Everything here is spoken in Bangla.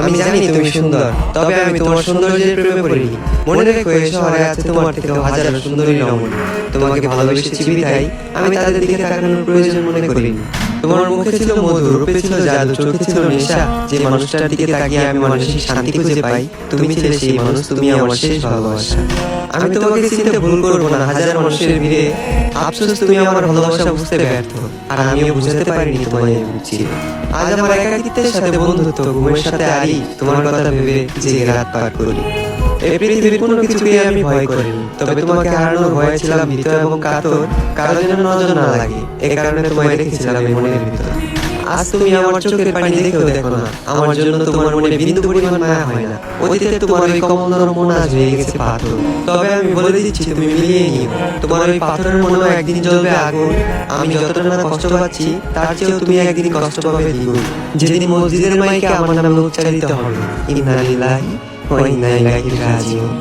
আমি জানি তুমি সুন্দর, তবে আমি তোমার সৌন্দর্যের প্রেমে পড়িনি। মনে রেখো, এই শহরে আছে তোমার থেকেও হাজারো সুন্দরী রমণী। তোমাকে ভালোবেসেছি বিধায় আমি তাদের দিকে তাকানোর প্রয়োজন মনে করিনি। তোমার মুখে ছিল মধু, রূপে ছিল জাদু, চোখে ছিল নেশা। যে মানুষটার দিকে তাকিয়ে আমি মানসিক শান্তি খুঁজে পাই, তুমি ছিলে সেই মানুষ, তুমি আমার শেষ ভালোবাসা। আমি তোমাকে চিনতে ভুল করবো না হাজার মানুষের ভিড়ে। আফসোস তুমি আমার ভালোবাসা বুঝতে ব্যর্থ, আর আমিও বুঝতে পারিনি তোমায় বুঝছি। আজ আমার একাকিত্বের সাথে বন্ধুত্ব, ঘুমের সাথে আড়ি, তোমার কথা ভেবে জেগে রাত পার করি। এই পৃথিবীর কোনো কিছুকে আমি ভয় করিনি, তবে তোমাকে হারানোর ভয়ে ছিলাম ভীত এবং কাতর। কারো যেন নজর না লাগে, এ কারণে তোমায় রেখেছিলাম এই মনের ভিতর। আজ তুমি আমার চোখের পানি দেখেও দেখো না, আমার জন্য তোমার মনে বিন্দু পরিমাণ মায়া হয় না। অতীতে তোমার ওই কমল নরম মন আজ হয়ে গেছে পাথর। তবে আমি বলে দিচ্ছি, তুমি মিলিয়ে নিও, তোমার ওই পাথরের মনেও একদিন জ্বলবে আগুন। আমি যতটা না কষ্ট পাচ্ছি, তার চেয়েও তুমি একদিন কষ্ট পাবে দ্বিগুণ। যেদিন মসজিদের মাইকে আমার নামে উচ্চারিত হবে, ইন্না লিল্লাহি ওয়া ইন্না ইলাইহি রাজিউন।